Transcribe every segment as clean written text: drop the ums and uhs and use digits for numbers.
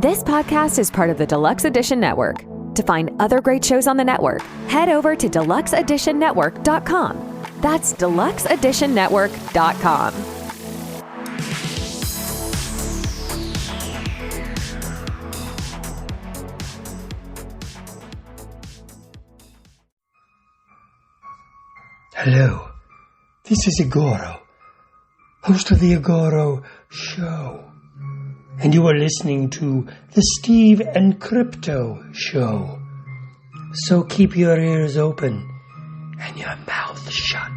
This podcast is part of the Deluxe Edition Network. To find other great shows on the network, head over to deluxeeditionnetwork.com. That's deluxeeditionnetwork.com. Hello, this is Igoro, host of the Igoro Show, and you are listening to the Steve and Crypto Show. So keep your ears open and your mouth shut.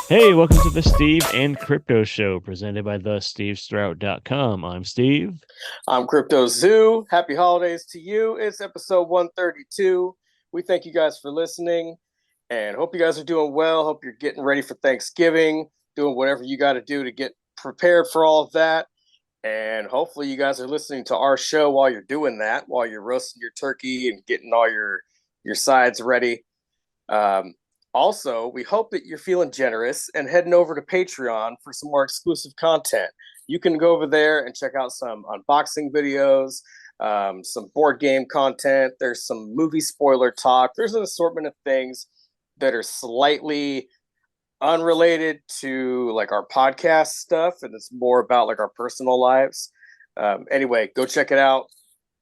Hey, welcome to the Steve and Crypto Show, presented by thestevestrout.com. I'm Steve. I'm Crypto Zoo. Happy holidays to you. It's episode 132. We thank you guys for listening and hope you guys are doing well. Hope you're getting ready for Thanksgiving, doing whatever you got to do to get prepared for all of that. And hopefully you guys are listening to our show while you're doing that, while you're roasting your turkey and getting all your sides ready. Also, we hope that you're feeling generous and heading over to Patreon for some more exclusive content. You can go over there and check out some unboxing videos, some board game content. There's some movie spoiler talk. There's an assortment of things that are slightly unrelated to like our podcast stuff, and it's more about like our personal lives. Anyway, go check it out.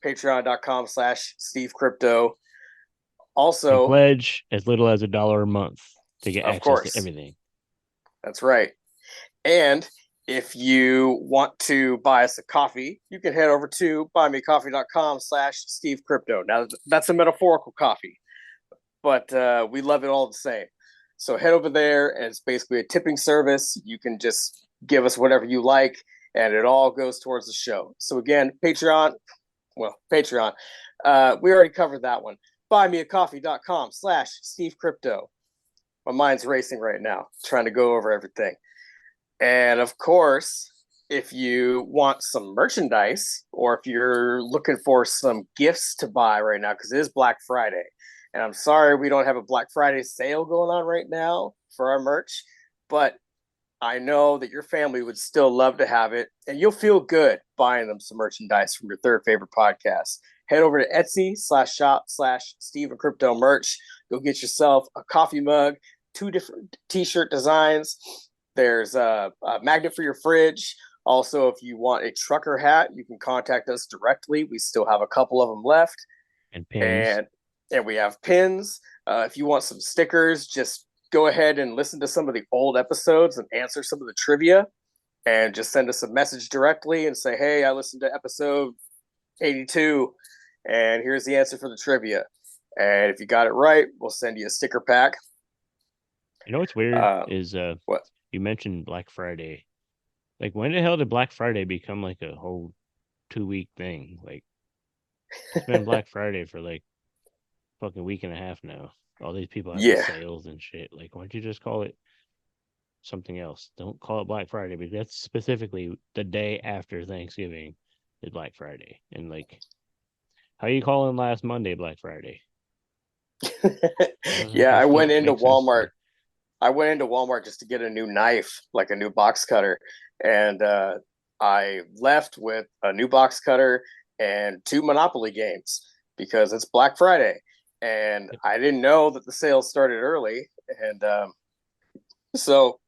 Patreon.com/SteveCrypto. Also, and pledge as little as $1 a month to get access to everything. That's right. And if you want to buy us a coffee, you can head over to buymeacoffee.com/SteveCrypto. Now, that's a metaphorical coffee, but we love it all the same. So head over there, and it's basically a tipping service. You can just give us whatever you like, and it all goes towards the show. So again, Patreon. We already covered that one. buymeacoffee.com/SteveCrypto. My mind's racing right now, trying to go over everything. And of course, if you want some merchandise, or if you're looking for some gifts to buy right now, because it is Black Friday, and I'm sorry we don't have a Black Friday sale going on right now for our merch, but I know that your family would still love to have it, and you'll feel good buying them some merchandise from your third favorite podcast. Head over to Etsy/shop/Steve and Crypto merch. Go get yourself a coffee mug, 2 different t-shirt designs. There's a magnet for your fridge. Also, if you want a trucker hat, you can contact us directly. We still have a couple of them left. And pins. And we have pins. If you want some stickers, just go ahead and listen to some of the old episodes and answer some of the trivia. And just send us a message directly and say, hey, I listened to episode 82. And here's the answer for the trivia. And if you got it right, we'll send you a sticker pack. You know what's weird is what you mentioned Black Friday. Like, when the hell did Black Friday become like a whole 2-week thing? Like, it's been Black Friday for like fucking week and a half now. All these people have sales and shit. Like, why don't you just call it something else? Don't call it Black Friday, because that's specifically the day after Thanksgiving is Black Friday. And like, how you calling last Monday Black Friday? Yeah, I went into Walmart. I went into Walmart just to get a new knife, like a new box cutter. And I left with a new box cutter and 2 Monopoly games because it's Black Friday. And I didn't know that the sales started early. And so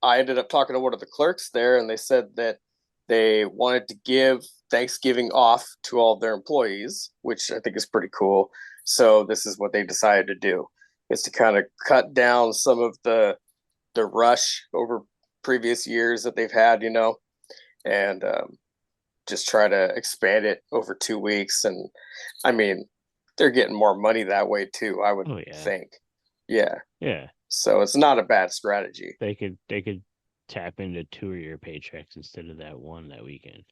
I ended up talking to one of the clerks there, and they said that they wanted to give Thanksgiving off to all of their employees, which I think is pretty cool. So this is what they decided to do, is to kind of cut down some of the rush over previous years that they've had, and just try to expand it over 2 weeks. And I mean, they're getting more money that way too, I would think. Yeah. So it's not a bad strategy. They could tap into 2 of your paychecks instead of that one that weekend.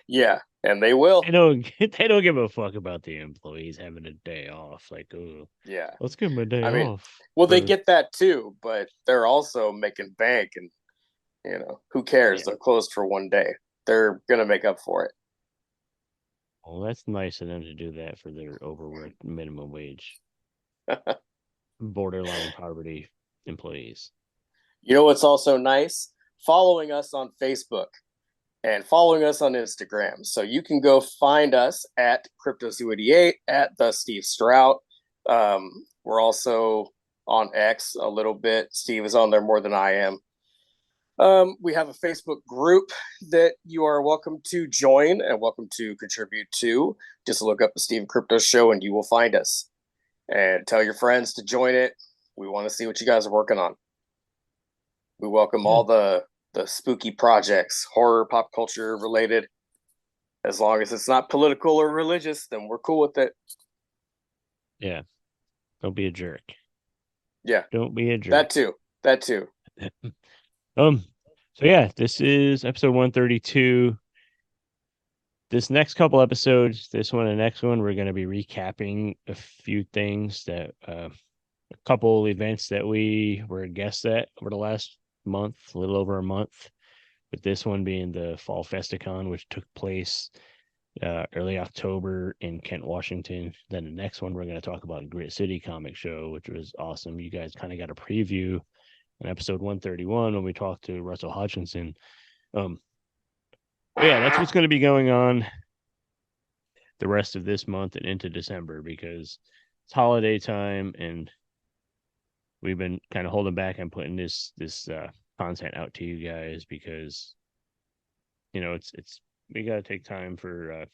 Yeah, and they will. They don't give a fuck about the employees having a day off. Like, oh, yeah, let's give them a day off. Well, they get that too, but they're also making bank, and who cares? They're closed for one day. They're gonna make up for it. Well, that's nice of them to do that for their overworked minimum wage, borderline poverty employees. You know what's also nice? Following us on Facebook and following us on Instagram. So you can go find us at Crypto288 at the Steve Strout. We're also on X a little bit. Steve is on there more than I am. We have a Facebook group that you are welcome to join and welcome to contribute to. Just look up the Steve Crypto Show and you will find us. And tell your friends to join it. We want to see what you guys are working on. We welcome all the spooky projects, horror, pop culture related. As long as it's not political or religious, then we're cool with it. Yeah. Don't be a jerk. Yeah. Don't be a jerk. That too. So yeah, this is episode 132. This next couple episodes, this one and the next one, we're going to be recapping a few things that a couple events that we were guests at over the last month, a little over a month, with this one being the Fall Festi-Con, which took place early October in Kent, Washington. Then the next one, we're going to talk about Grit City Comic Show, which was awesome. You guys kind of got a preview in episode 131 when we talked to Russell Hodgkinson. Yeah, that's what's going to be going on the rest of this month and into December, because it's holiday time and we've been kind of holding back on putting this content out to you guys because, you know, it's we got to take time for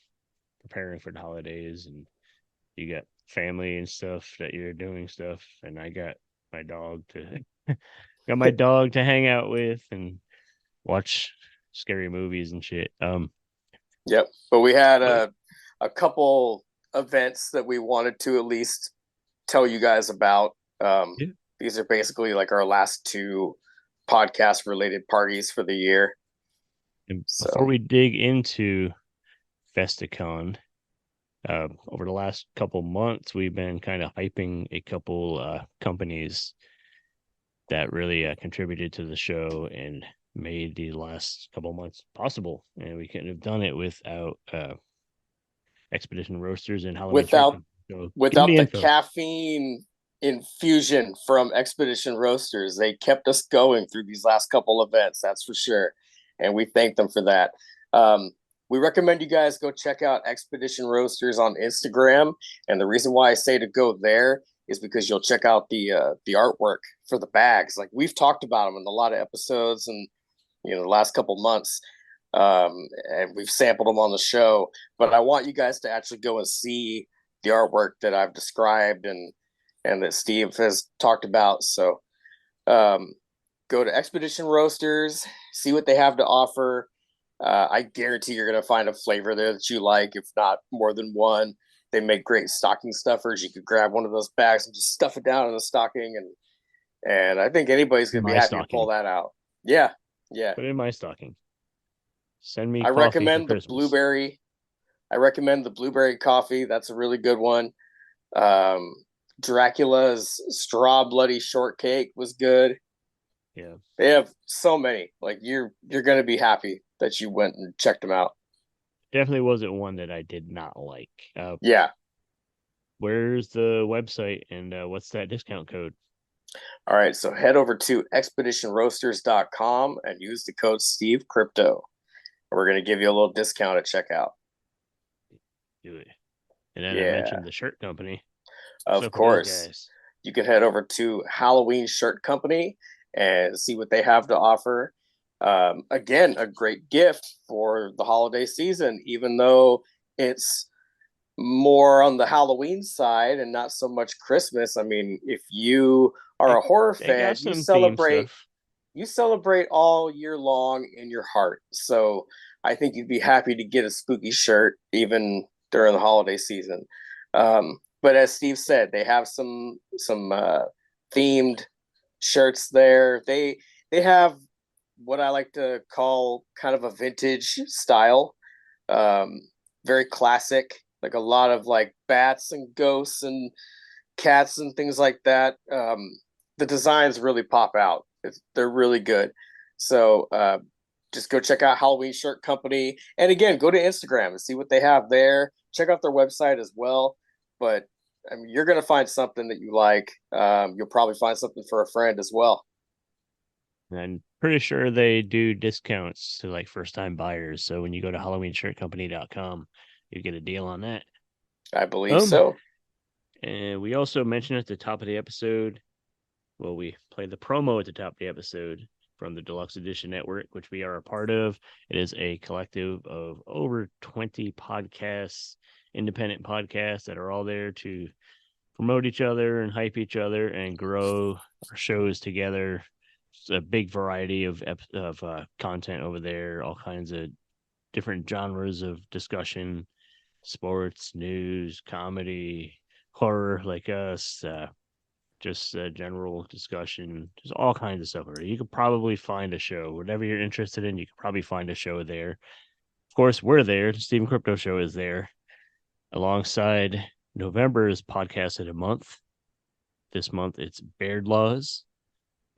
preparing for the holidays, and you got family and stuff that you're doing stuff, and I got my dog to hang out with and watch scary movies and shit. Yep. But we had a couple events that we wanted to at least tell you guys about. These are basically like our last two podcast related parties for the year. And before we dig into Festi-Con, over the last couple months, we've been kind of hyping a couple companies that really contributed to the show and made the last couple months possible. And we couldn't have done it without Expedition Roasters and Halloween. Without the caffeine infusion from Expedition Roasters. They kept us going through these last couple events, that's for sure. And we thank them for that. We recommend you guys go check out Expedition Roasters on Instagram. And the reason why I say to go there is because you'll check out the artwork for the bags. Like, we've talked about them in a lot of episodes and, you know, the last couple months. And we've sampled them on the show. But I want you guys to actually go and see the artwork that I've described and that Steve has talked about. So go to Expedition Roasters, see what they have to offer. I guarantee you're going to find a flavor there that you like, if not more than one. They make great stocking stuffers. You could grab one of those bags and just stuff it down in the stocking, and I think anybody's going to be happy to pull that out. Yeah. Put it in my stocking. Send me. I recommend the blueberry. I recommend the blueberry coffee. That's a really good one. Dracula's straw bloody shortcake was good. Yeah, they have so many. Like, you're going to be happy that you went and checked them out. Definitely wasn't one that I did not like. Yeah. Where's the website and what's that discount code? All right, so head over to expeditionroasters.com and use the code SteveCrypto. We're going to give you a little discount at checkout. Do it. And then I mentioned the shirt company. Of course. You can head over to Halloween Shirt Company and see what they have to offer. Again, a great gift for the holiday season, even though it's more on the Halloween side and not so much Christmas. I mean, if you are a horror fan, you celebrate all year long in your heart. So I think you'd be happy to get a spooky shirt even during the holiday season. But as Steve said, they have some themed shirts there. They have what I like to call kind of a vintage style, very classic, like a lot of like bats and ghosts and cats and things like that. The designs really pop out. They're really good. So just go check out Halloween Shirt Company. And again, go to Instagram and see what they have there. Check out their website as well. But I mean, you're going to find something that you like. You'll probably find something for a friend as well. I'm pretty sure they do discounts to like first time buyers. So when you go to HalloweenShirtCompany.com, you get a deal on that. I believe so. And we also mentioned at the top of the episode, well, we played the promo at the top of the episode from the Deluxe Edition Network, which we are a part of. It is a collective of over 20 podcasts, independent podcasts that are all there to promote each other and hype each other and grow our shows together. It's a big variety of content over there, all kinds of different genres of discussion, sports, news, comedy, horror like us, just general discussion, just all kinds of stuff. You could probably find a show, whatever you're interested in, you could probably find a show there. Of course, we're there. The Steven Crypto Show is there alongside November's podcast of the month. This month, it's Baird Laws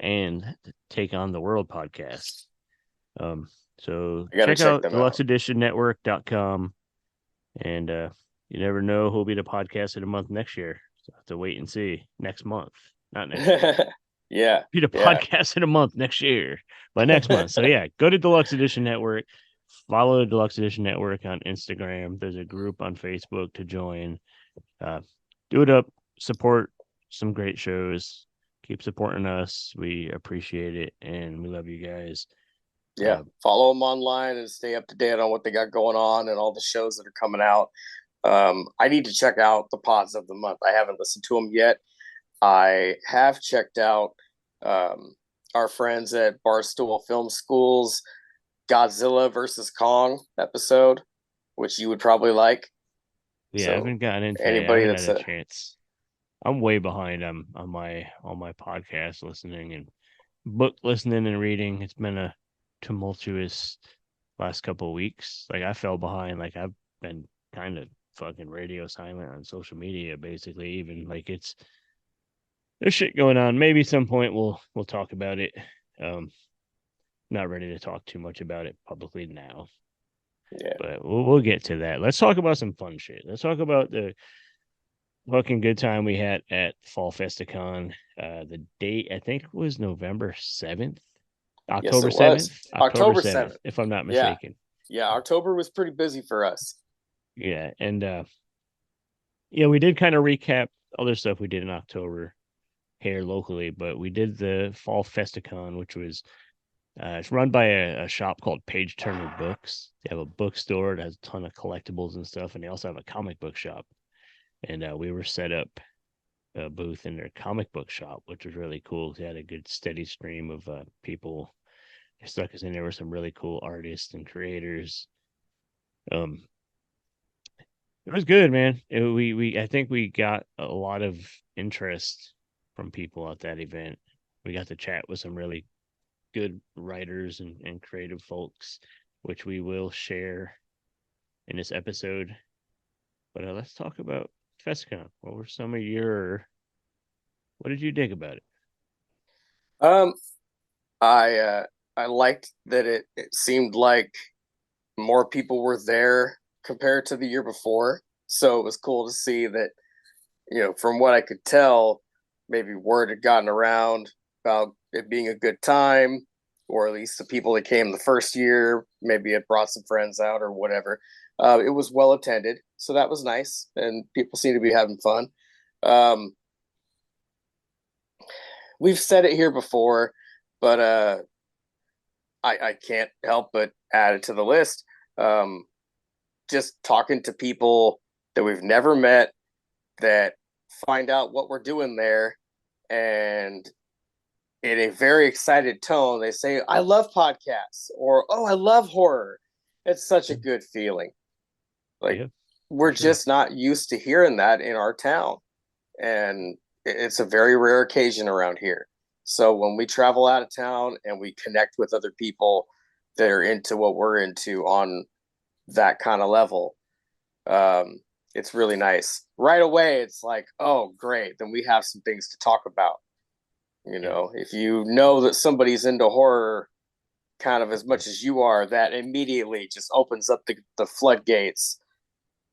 and Take on the World podcast. So check out deluxeeditionnetwork.com, and you never know who'll be the podcast of the month next year. So I have to wait and see next month, not next year. Yeah. Be the podcast of the month next year, but next month. So yeah, go to Deluxe Edition Network, follow the Deluxe Edition Network on Instagram. There's a group on Facebook to join. Do it up, support some great shows. Keep supporting us. We appreciate it, and we love you guys. Yeah, follow them online and stay up to date on what they got going on and all the shows that are coming out. I need to check out the pods of the month. I haven't listened to them yet. I have checked out our friends at Barstool Film School's Godzilla versus Kong episode, which you would probably like. Yeah, So, I haven't gotten into anybody it. I that's haven't had a chance. I'm way behind on my podcast listening and book listening and reading. It's been a tumultuous last couple of weeks. Like I fell behind. Like I've been kind of fucking radio silent on social media, basically. Even like there's shit going on. Maybe some point we'll talk about it. Not ready to talk too much about it publicly now. Yeah, but we'll get to that. Let's talk about some fun shit. Let's talk about the fucking good time we had at Fall Festi-Con. The date I think was November 7th. October 7th. October 7th, if I'm not mistaken. Yeah, October was pretty busy for us. Yeah, and we did kind of recap other stuff we did in October here locally, but we did the Fall Festi-Con, which was it's run by a shop called Page Turner Books. They have a bookstore that has a ton of collectibles and stuff, and they also have a comic book shop. And we were set up a booth in their comic book shop, which was really cool. They had a good steady stream of people. They stuck us in there with some really cool artists and creators. It was good, man. I think we got a lot of interest from people at that event. We got to chat with some really good writers and creative folks, which we will share in this episode. But let's talk about Festi-Con. What were some of what did you dig about it? I liked that it seemed like more people were there compared to the year before. So it was cool to see that, from what I could tell, maybe word had gotten around about it being a good time, or at least the people that came the first year, maybe it brought some friends out or whatever. It was well attended, so that was nice, and people seem to be having fun. We've said it here before, but I can't help but add it to the list. Just talking to people that we've never met that find out what we're doing there, and in a very excited tone, they say, "I love podcasts," or "Oh, I love horror." It's such a good feeling. Like, we're just not used to hearing that in our town, and it's a very rare occasion around here. So when we travel out of town and we connect with other people that are into what we're into on that kind of level, it's really nice. Right away, it's like, oh, great, then we have some things to talk about. If you know that somebody's into horror kind of as much as you are, that immediately just opens up the floodgates,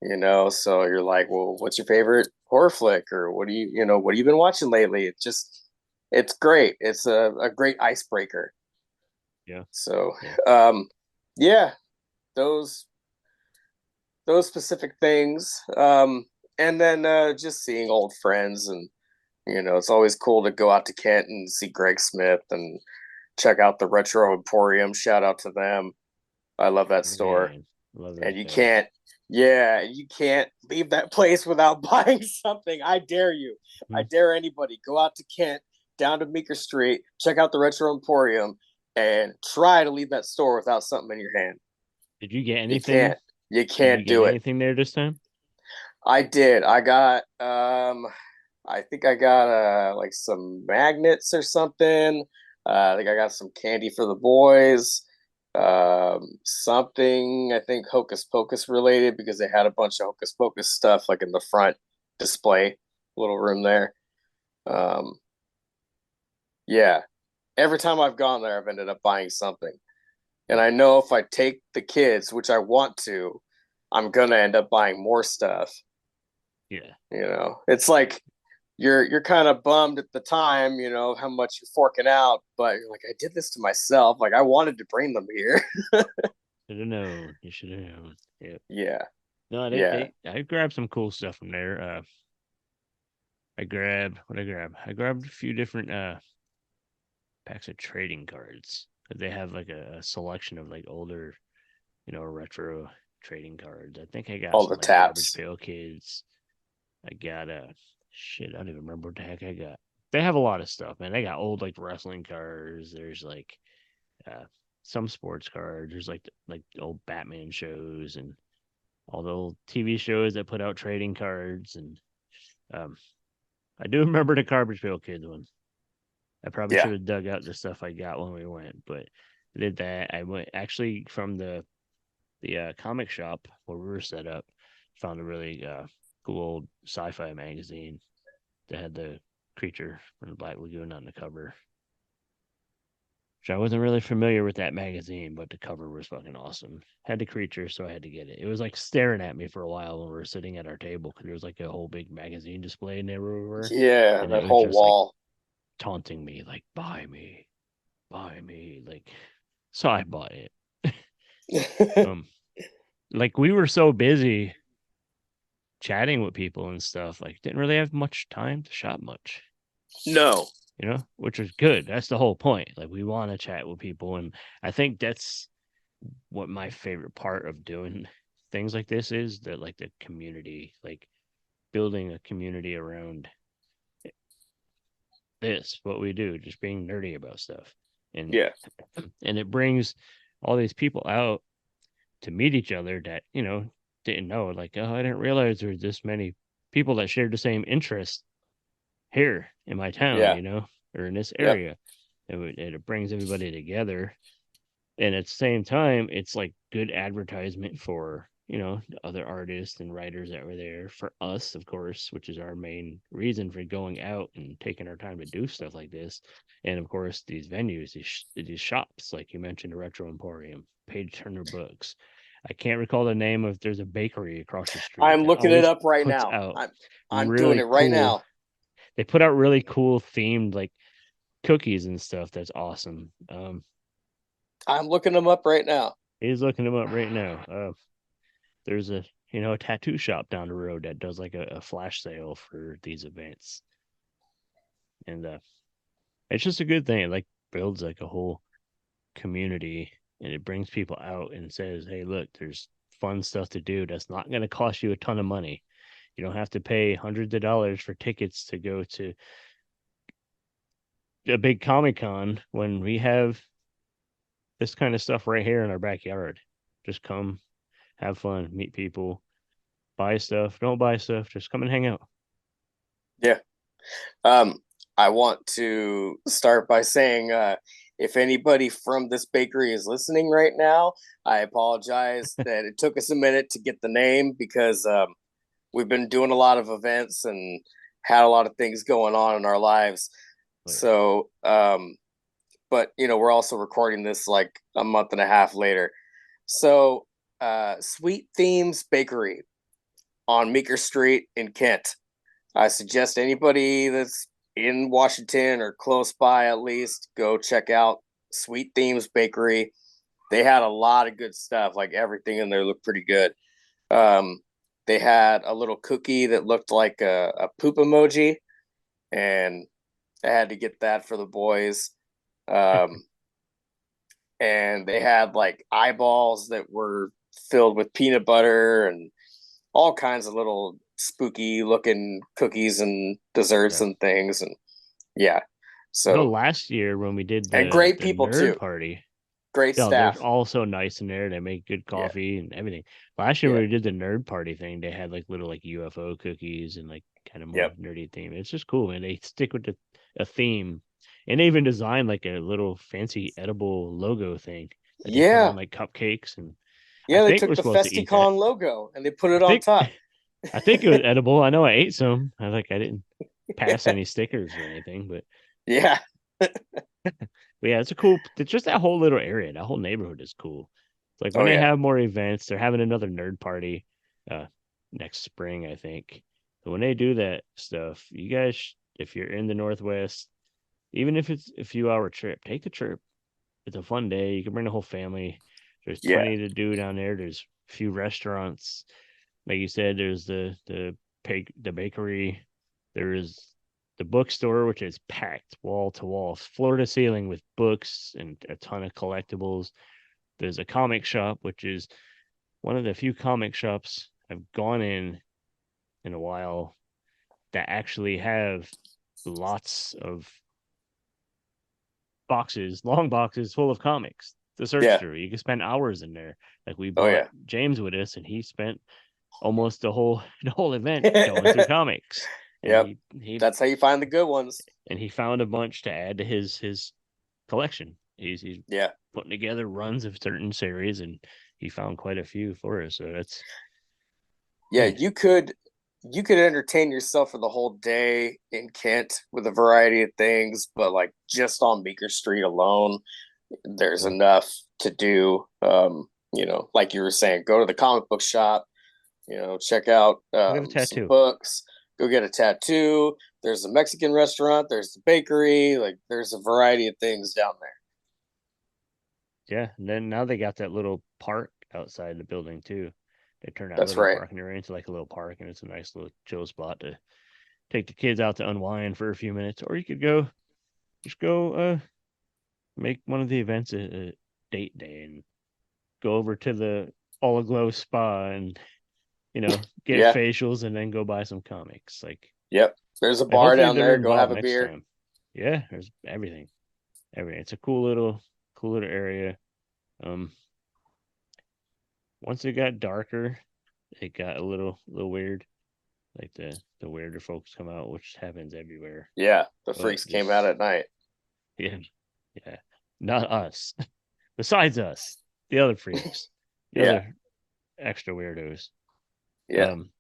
so you're like, well, what's your favorite horror flick, or what have you been watching lately? It's great. It's a great icebreaker. Yeah. So Yeah. yeah, those specific things. And then just seeing old friends, and it's always cool to go out to Kent and see Greg Smith and check out the Retro Emporium. Shout out to them. I love that store. Man, love And those guys. you can't leave that place without buying something. I dare you. I dare anybody. Go out to Kent, down to Meeker Street, check out the Retro Emporium, and try to leave that store without something in your hand. Did you get You anything? can't do it. Anything there this time? I did. I got I think I got like some magnets or something. I think I got some candy for the boys. Something I think Hocus Pocus related, because they had a bunch of Hocus Pocus stuff like in the front display little room there. Yeah. Every time I've gone there, I've ended up buying something. And I know if I take the kids, which I want to, I'm gonna end up buying more stuff. Yeah. It's like you're kind of bummed at the time, how much you're forking out, but you're like, I did this to myself. Like, I wanted to bring them here. Should have known. You should have known. Yeah. Yeah. No, Yeah. I grabbed some cool stuff from there. I grabbed I grabbed a few different packs of trading cards. They have like a selection of like older, retro trading cards. I think I got All some the like Garbage taps. Pail Kids. I got shit, I don't even remember what the heck I got. They have a lot of stuff, man. They got old like wrestling cards. There's like some sports cards. There's like old Batman shows and all the old TV shows that put out trading cards. And um, I do remember the Garbage Pail Kids one. I probably Yeah. should have dug out the stuff I got when we went, but I did that. I went actually from the comic shop where we were set up. Found a really cool old sci-fi magazine that had the creature from the Black Lagoon on the cover. Which I wasn't really familiar with that magazine, but the cover was fucking awesome. Had the creature, so I had to get it. It was like staring at me for a while when we were sitting at our table because there was like a whole big magazine display in there where we were, Yeah, and it that was whole just like wall. taunting me, like buy me, like. So I bought it. um, like we were so busy chatting with people and stuff, like didn't really have much time to shop much. No. Which was good. That's the whole point. Like we want to chat with people, and I think that's what my favorite part of doing things like this is, that like the community, like building a community around this, what we do, just being nerdy about stuff. And Yeah. and it brings all these people out to meet each other that, didn't know. Like, oh, I didn't realize there's this many people that shared the same interest here in my town, Yeah. or in this Yep. area. It brings everybody together. And at the same time, it's like good advertisement for, other artists and writers that were there, for us, of course, which is our main reason for going out and taking our time to do stuff like this. And of course, these venues, these shops, like you mentioned, the Retro Emporium, Page Turner Books. I can't recall the name of. There's a bakery across the street I'm that looking it always up right puts now. out I'm doing really it right cool. now. They put out really cool themed like cookies and stuff. That's awesome. I'm looking them up right now. He's looking them up right now. There's a tattoo shop down the road that does like a flash sale for these events, and it's just a good thing. It like builds like a whole community, and it brings people out and says, hey, look, there's fun stuff to do that's not going to cost you a ton of money. You don't have to pay hundreds of dollars for tickets to go to a big Comic-Con when we have this kind of stuff right here in our backyard. Just come, have fun, meet people, buy stuff, don't buy stuff, just come and hang out. Yeah. I want to start by saying, if anybody from this bakery is listening right now, I apologize that it took us a minute to get the name, because we've been doing a lot of events and had a lot of things going on in our lives. Oh, yeah. So but we're also recording this like a month and a half later. So, Sweet Themes Bakery on Meeker Street in Kent. I suggest anybody that's in Washington or close by at least go check out Sweet Themes Bakery. They had a lot of good stuff. Like everything in there looked pretty good. They had a little cookie that looked like a poop emoji, and I had to get that for the boys. Um, and they had like eyeballs that were filled with peanut butter and all kinds of little spooky looking cookies and desserts Yeah. and things. And yeah, I know so last year when we did and the great the people nerd too. party, Great yeah, they're staff. all so nice in there. They make good Yeah, coffee and everything. Last year when yeah, we did the nerd party thing, they had like little like UFO cookies and like kind of more yep, nerdy theme. It's just cool, man. They stick with a theme, and they even designed like a little fancy edible logo thing that they put yeah, on like cupcakes, and I yeah. They think took we're the supposed to eat that. Festi-Con logo and they put I it on think top. I think it was edible. I know I ate some. I didn't pass Yeah, any stickers or anything, but yeah. yeah, it's a cool. It's just that whole little area. That whole neighborhood is cool. It's like when Oh they yeah, have more events, they're having another nerd party uh next spring, I think. So when they do that stuff, you guys, if you're in the Northwest, even if it's a few hour trip, take the trip. It's a fun day. You can bring the whole family. There's yeah, plenty to do down there. There's a few restaurants. Like you said, there's the bakery. There is the bookstore, which is packed wall to wall, floor to ceiling with books and a ton of collectibles. There's a comic shop, which is one of the few comic shops I've gone in a while that actually have lots of boxes, long boxes full of comics to search yeah. through. You can spend hours in there. Like we Oh brought yeah. James with us, and he spent almost the whole the whole event going through comics, and Yep. he That's how you find the good ones. and he found a bunch to add to his collection. He's Yeah. putting together runs of certain series, and he found quite a few for us. So that's Yeah, man, you could entertain yourself for the whole day in Kent with a variety of things, but like just on Beaker Street alone, there's yeah. enough to do. Like you were saying, go to the comic book shop, check out Look at the some tattoo. books, go get a tattoo. There's a Mexican restaurant, there's the bakery, like there's a variety of things down there. Yeah, and then now they got that little park outside the building too. They turned that That's little right. parking area into like a little park, and it's a nice little chill spot to take the kids out to unwind for a few minutes. Or you could go make one of the events a date day and go over to the all aglow spa and get Yeah. facials and then go buy some comics. Yep. There's a Like bar hopefully down they're there. Go have involved a next beer. time. Yeah, there's everything. Everything. It's a cool little area. Um Once it got darker, it got a little weird. Like the weirder folks come out, which happens everywhere. Yeah. The But freaks came out just at night. yeah, yeah. Not us. Besides us, the other freaks, the Yeah. other extra weirdos. Yeah. Um,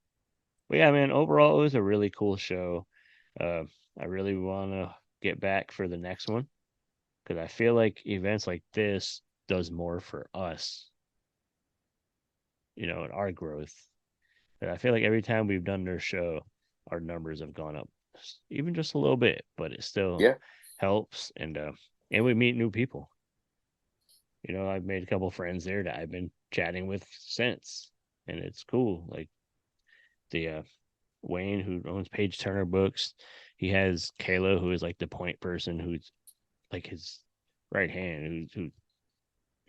but yeah, man, overall it was a really cool show. Uh, I really want to get back for the next one because I feel like events like this does more for us, in our growth. And I feel like every time we've done their show, our numbers have gone up, even just a little bit, but it still Yeah. helps. And we meet new people. I've made a couple friends there that I've been chatting with since, and it's cool. Like the Wayne who owns Page Turner Books, he has Kayla who is like the point person who's like his right hand who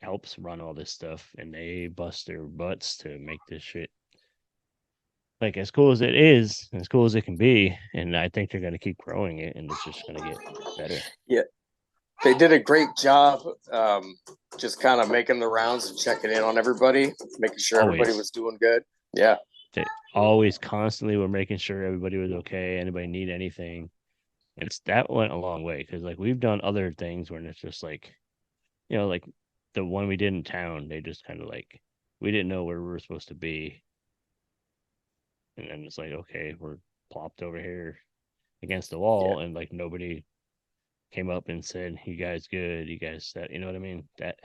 helps run all this stuff, and they bust their butts to make this shit like as cool as it is, as cool as it can be. And I think they're gonna keep growing it, and it's just gonna get better. Yeah. They did a great job, just kind of making the rounds and checking in on everybody, making sure everybody Always, was doing good. Yeah. they always constantly were making sure everybody was okay. Anybody need anything? It's that went a long way because like we've done other things where it's just like like the one we did in town, they just kind of like we didn't know where we were supposed to be, and then it's like okay, we're plopped over here against the Yeah. wall, and like nobody came up and said, "You guys good? You guys that?" You know what I mean? That.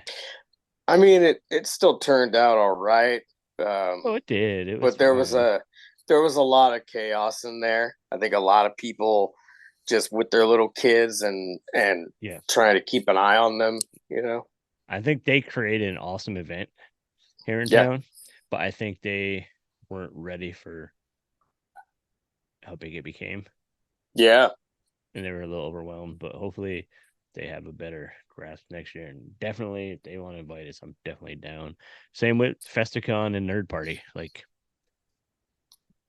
I mean, it still turned out all right. Oh, it did. It was But fine. there was a lot of chaos in there. I think a lot of people just with their little kids and Yeah. trying to keep an eye on them, you know. I think they created an awesome event here in Yeah. town, but I think they weren't ready for how big it became, Yeah. and they were a little overwhelmed. But hopefully, they have a better grasp next year. And definitely, if they want to invite us, I'm definitely down. Same with Festi-Con and Nerd Party. Like,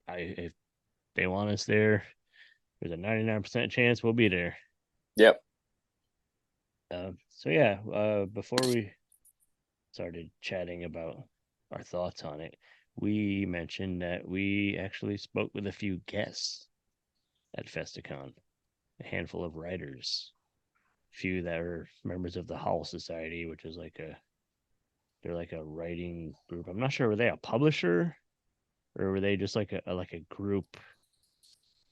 if they want us there, there's a 99% chance we'll be there. Yep. So yeah, before we started chatting about our thoughts on it, we mentioned that we actually spoke with a few guests at Festi-Con, a handful of writers, a few that are members of the Howl Society, which is they're like a writing group. I'm not sure, were they a publisher or were they just like a group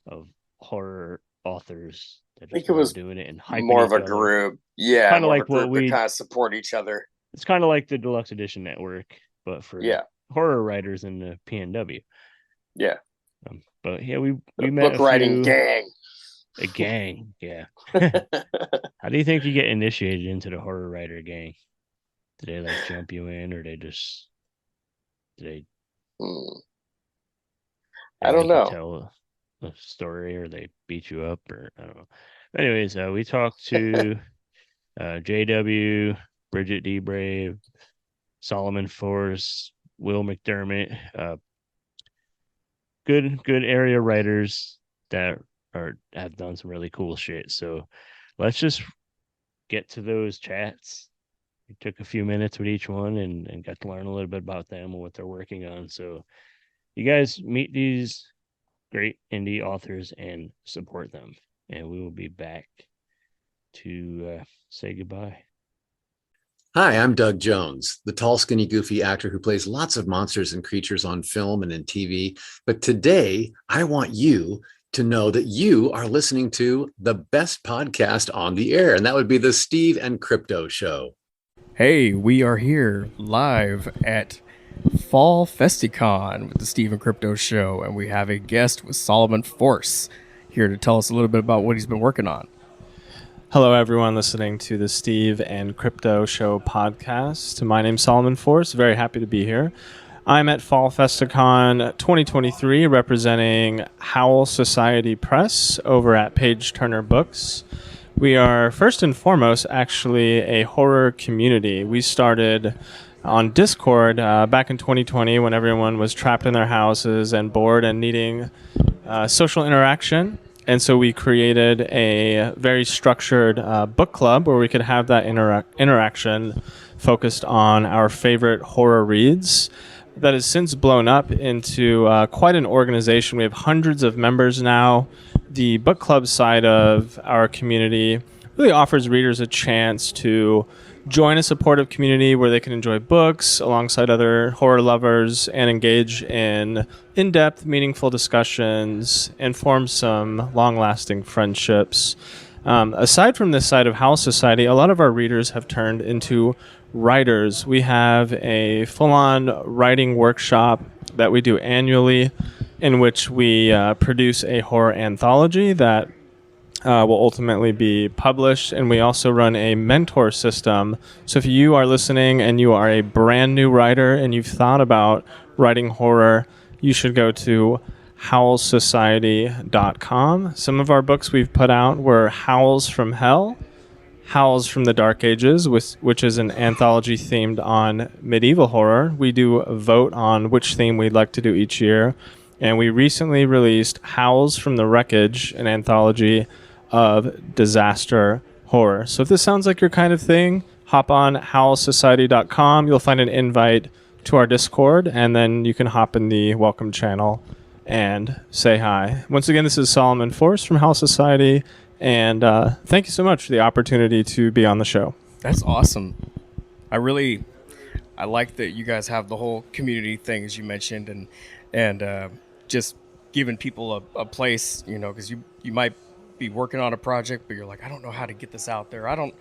of horror authors that I think just it love was doing it and hyping more of each a other? group. Yeah, Kind of more of a like what group that we kind of support each other. It's kind of like the Deluxe Edition Network, but for Yeah. horror writers in the PNW. Yeah. But yeah, we The met book writing gang. a gang. Yeah. How do you think you get initiated into the horror writer gang? Did they like jump you in, or did they I don't make you know. tell a story, or they beat you up, or I don't know. Anyways, we talked to JW, Bridget D. Brave, Solomon Force, Will McDermott, good area writers that have done some really cool shit. So let's just get to those chats. We took a few minutes with each one and got to learn a little bit about them and what they're working on. So you guys meet these great indie authors and support them. And we will be back to say goodbye. Hi, I'm Doug Jones, the tall, skinny, goofy actor who plays lots of monsters and creatures on film and in TV. But today, I want you to know that you are listening to the best podcast on the air, and that would be the Steve and Crypto Show. Hey, we are here live at Fall Festi-Con with the Steve and Crypto Show, and we have a guest with Solomon Force here to tell us a little bit about what he's been working on. Hello, everyone listening to the Steve and Crypto Show podcast. My name's Solomon Force. Very happy to be here. I'm at Fall Festi-Con 2023 representing Howl Society Press over at Page Turner Books. We are first and foremost actually a horror community. We started on Discord back in 2020 when everyone was trapped in their houses and bored and needing social interaction. And so we created a very structured book club where we could have that interaction focused on our favorite horror reads. That has since blown up into quite an organization. We have hundreds of members now. The book club side of our community really offers readers a chance to join a supportive community where they can enjoy books alongside other horror lovers and engage in in-depth, meaningful discussions and form some long-lasting friendships. Aside from this side of Howl Society, a lot of our readers have turned into writers. We have a full-on writing workshop that we do annually in which we produce a horror anthology that will ultimately be published, and we also run a mentor system. So if you are listening and you are a brand new writer and you've thought about writing horror, you should go to howlsociety.com. Some of our books we've put out were Howls from Hell, Howls from the Dark Ages, which is an anthology themed on medieval horror. We do vote on which theme we'd like to do each year. And we recently released Howls from the Wreckage, an anthology of disaster horror. So if this sounds like your kind of thing, hop on howlsociety.com. You'll find an invite to our Discord, and then you can hop in the welcome channel and say hi. Once again, this is Solomon Force from Howl Society, and thank you so much for the opportunity to be on the show. That's awesome. I like that you guys have the whole community thing, as you mentioned, and just giving people a place, because you might be working on a project, but you're like, I don't know how to get this out there. I don't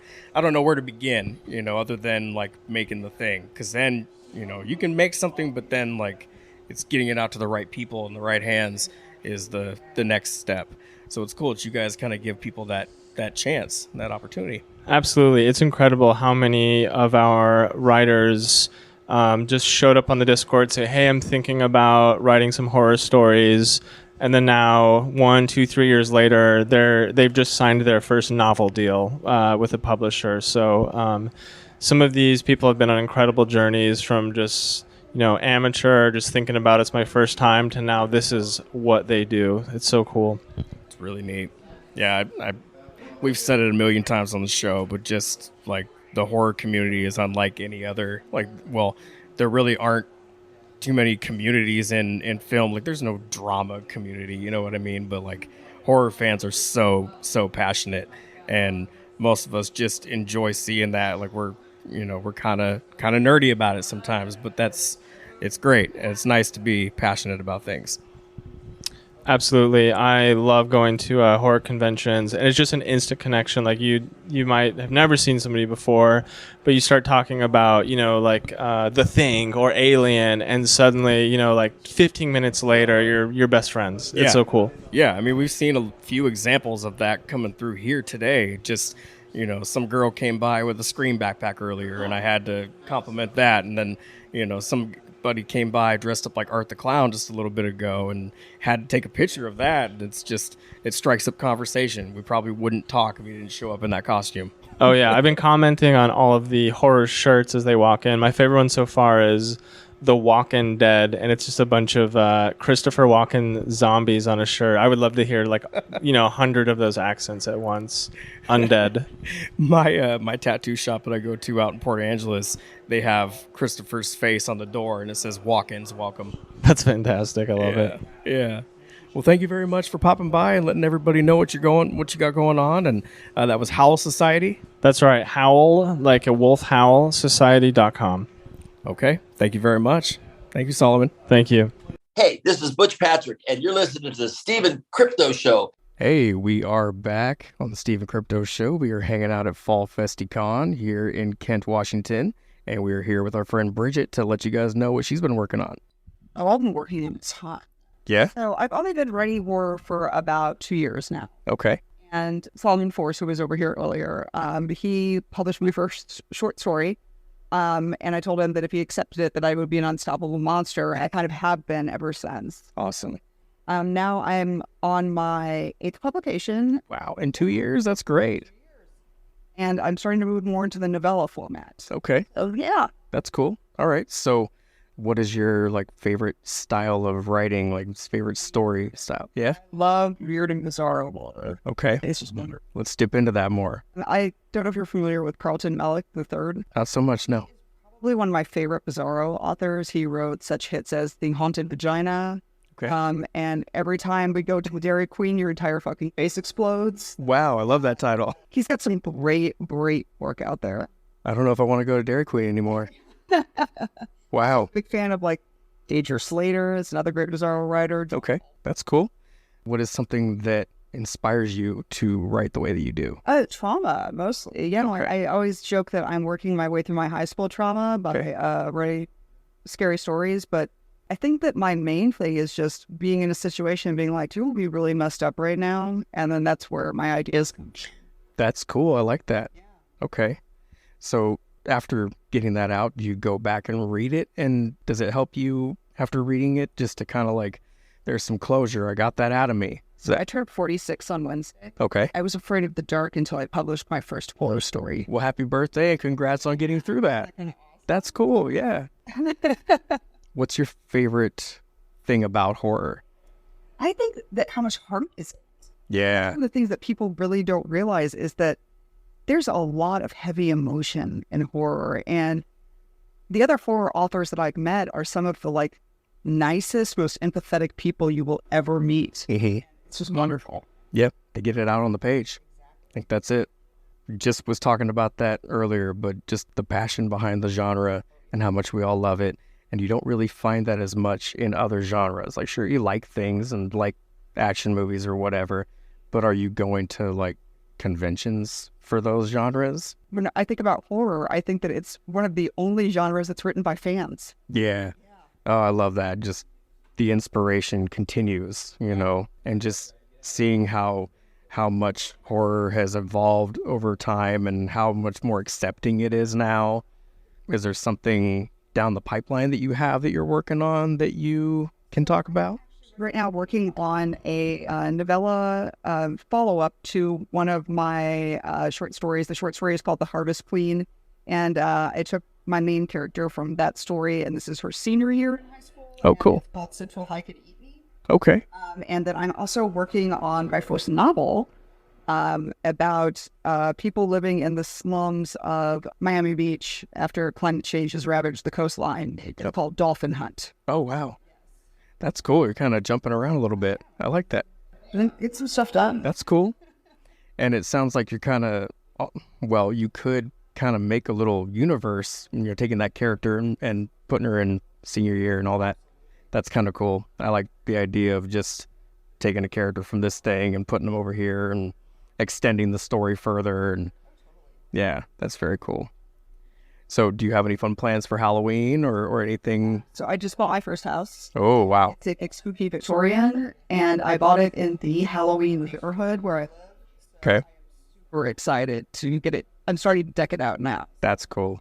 know where to begin, you know, other than like making the thing. Because then, you know, you can make something, but then like it's getting it out to the right people in the right hands is the next step. So it's cool that you guys kind of give people that chance, that opportunity. Absolutely. It's incredible how many of our writers just showed up on the Discord, say, hey, I'm thinking about writing some horror stories. And then now 1, 2, 3 years later, they've just signed their first novel deal with a publisher. So some of these people have been on incredible journeys from just, you know, amateur, just thinking about it's my first time, to now this is what they do. It's so cool. It's really neat. Yeah, we've said it a million times on the show, but just like the horror community is unlike any other. Like, well, there really aren't too many communities in film. Like, there's no drama community, you know what I mean? But like, horror fans are so passionate, and most of us just enjoy seeing that. Like, we're kind of nerdy about it sometimes, but it's great, and it's nice to be passionate about things. Absolutely. I love going to horror conventions, and it's just an instant connection. Like you might have never seen somebody before, but you start talking about, you know, like The Thing or Alien, and suddenly, you know, like 15 minutes later, you're best friends. It's so cool. Yeah, I mean, we've seen a few examples of that coming through here today. Just, you know, some girl came by with a Scream backpack earlier, and I had to compliment that. And then, you know, somebody came by dressed up like Art the Clown just a little bit ago and had to take a picture of that. And it's just, it strikes up conversation. We probably wouldn't talk if he didn't show up in that costume. Oh, yeah. I've been commenting on all of the horror shirts as they walk in. My favorite one so far is The Walking Dead, and it's just a bunch of Christopher Walken zombies on a shirt. I would love to hear, like, you know, 100 of those accents at once. Undead. My tattoo shop that I go to out in Port Angeles, they have Christopher's face on the door, and it says "Walk-ins welcome." That's fantastic. I love it. Yeah. Well, thank you very much for popping by and letting everybody know what you got going on. And that was Howl Society. That's right. Howl, like a wolf howl, society.com. Okay. Thank you very much. Thank you, Solomon. Thank you. Hey, this is Butch Patrick, and you're listening to the Steven Crypto Show. Hey, we are back on the Steven Crypto Show. We are hanging out at Fall Festi-Con here in Kent, Washington, and we are here with our friend Bridget to let you guys know what she's been working on. Oh, I've been working in this hot. Yeah? So I've only been writing horror for about 2 years now. Okay. And Solomon Force, who was over here earlier, he published my first short story. And I told him that if he accepted it, that I would be an unstoppable monster. I kind of have been ever since. Awesome. Now I'm on my 8th publication. Wow. In 2 years? That's great. And I'm starting to move more into the novella format. Okay. So, yeah. That's cool. All right. So what is your, like, favorite style of writing, like, favorite story style? Yeah? Love weird and bizarro horror. Okay. It's just wonderful. Let's dip into that more. I don't know if you're familiar with Carlton Mellick III. Not so much, no. Probably one of my favorite bizarro authors. He wrote such hits as The Haunted Vagina. Okay. And every time we go to the Dairy Queen, your entire fucking face explodes. Wow, I love that title. He's got some great work out there. I don't know if I want to go to Dairy Queen anymore. Wow. Big fan of, like, Deidre Slater is another great bizarro writer. Okay, that's cool. What is something that inspires you to write the way that you do? Trauma, mostly. You know, I always joke that I'm working my way through my high school trauma by writing scary stories, but I think that my main thing is just being in a situation and being like, you will be really messed up right now. And then that's where my ideas come. That's cool. I like that. Yeah. Okay. So after getting that out, do you go back and read it? And does it help you after reading it just to kind of like, there's some closure. I got that out of me. So I turned 46 on Wednesday. Okay. I was afraid of the dark until I published my first horror story. Well, happy birthday and congrats on getting through that. That's cool. Yeah. What's your favorite thing about horror? I think that how much heart is it? Yeah. One of the things that people really don't realize is that there's a lot of heavy emotion in horror. And the other horror authors that I've met are some of the, like, nicest, most empathetic people you will ever meet. Mm-hmm. It's just wonderful. Yep. They get it out on the page. I think that's it. Just was talking about that earlier, but just the passion behind the genre and how much we all love it. And you don't really find that as much in other genres. Like, sure, you like things and like action movies or whatever, but are you going to like conventions for those genres? When I think about horror, I think that it's one of the only genres that's written by fans. Yeah. Oh, I love that. Just the inspiration continues, you know, and just seeing how much horror has evolved over time and how much more accepting it is now. Is there something down the pipeline that you have that you're working on that you can talk about? Right now, working on a novella follow-up to one of my short stories. The short story is called The Harvest Queen, and I took my main character from that story, and this is her senior year in high school. Oh, cool. It's called Central High Could Eat Me. Okay. And then I'm also working on my first novel about people living in the slums of Miami Beach after climate change has ravaged the coastline. It's called Dolphin Hunt. Oh, wow. That's cool. You're kind of jumping around a little bit. I like that. Get some stuff done. That's cool. And it sounds like you're kind of, well, you could kind of make a little universe, and you're taking that character and putting her in senior year and all that. That's kind of cool. I like the idea of just taking a character from this thing and putting them over here and extending the story further. And yeah, that's very cool. So do you have any fun plans for Halloween or anything? So I just bought my first house. Oh, wow. It's a spooky Victorian, and I bought it in the Halloween neighborhood where I live. Okay. We're excited to get it. I'm starting to deck it out now. That's cool.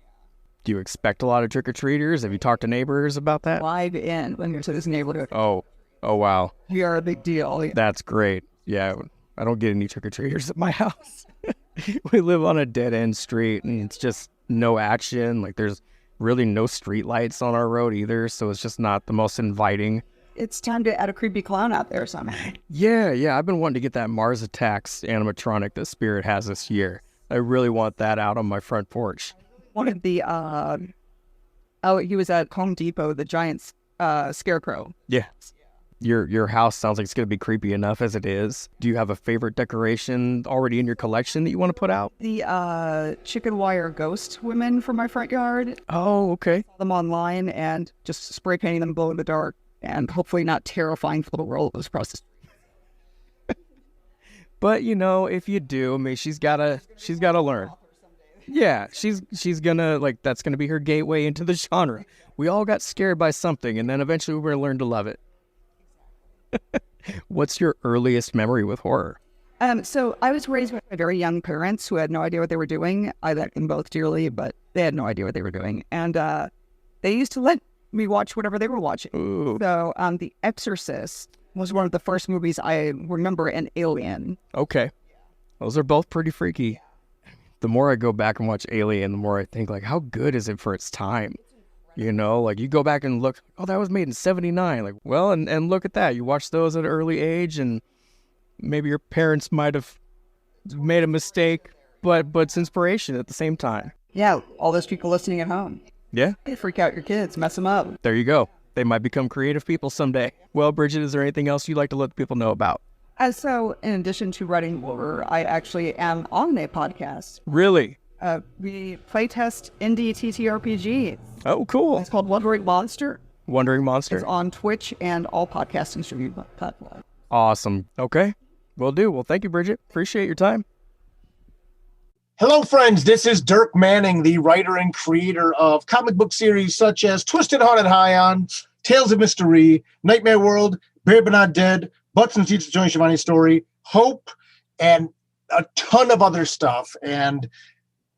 Do you expect a lot of trick-or-treaters? Have you talked to neighbors about that? Live in when you're to this neighborhood. Oh, wow. We are a big deal. That's great. Yeah, I don't get any trick-or-treaters at my house. We live on a dead-end street, and it's just no action. Like, there's really no street lights on our road either, so it's just not the most inviting. It's time to add a creepy clown out there somehow. Yeah. I've been wanting to get that Mars Attacks animatronic that Spirit has this year. I really want that out on my front porch. One of the, he was at Home Depot, the giant scarecrow. Yeah. Your house sounds like it's going to be creepy enough as it is. Do you have a favorite decoration already in your collection that you want to put out? The chicken wire ghost women from my front yard. Oh, okay. Saw them online and just spray painting them glow in the dark and hopefully not terrifying for the world of this process. But, you know, if you do, I mean, she's gotta learn. Yeah, she's gonna, like, that's gonna be her gateway into the genre. We all got scared by something, and then eventually we're gonna learn to love it. What's your earliest memory with horror? So I was raised by very young parents who had no idea what they were doing. I liked them both dearly, but they had no idea what they were doing. And they used to let me watch whatever they were watching. Ooh. So The Exorcist was one of the first movies I remember, and Alien. Okay. Those are both pretty freaky. The more I go back and watch Alien, the more I think, like, how good is it for its time? You know, like, you go back and look, oh, that was made in 1979. Like, well, and look at that. You watch those at an early age, and maybe your parents might have made a mistake, but it's inspiration at the same time. Yeah, all those people listening at home. Yeah. They freak out your kids, mess them up. There you go. They might become creative people someday. Well, Bridget, is there anything else you'd like to let people know about? So, in addition to writing horror, I actually am on a podcast. Really? We playtest indie TTRPG. Oh, cool. It's called Wandering Monster. Wandering Monster. It's on Twitch and all podcasting streaming platforms. Awesome. Okay. Will do. Well, thank you, Bridget. Appreciate your time. Hello, friends. This is Dirk Manning, the writer and creator of comic book series such as Twisted Haunted High-On, Tales of Mystery, Nightmare World, Bear But Not Dead, Butts and Seats of Johnny Schiavone's Story, Hope, and a ton of other stuff. And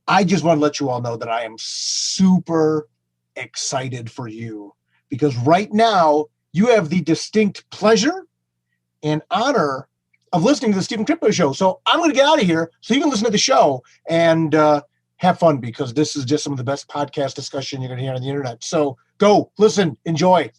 I just want to let you all know that I am super excited for you, because right now you have the distinct pleasure and honor of listening to the Stephen Crypto Show. So I'm going to get out of here so you can listen to the show and have fun, because this is just some of the best podcast discussion you're going to hear on the internet. So go, listen, enjoy.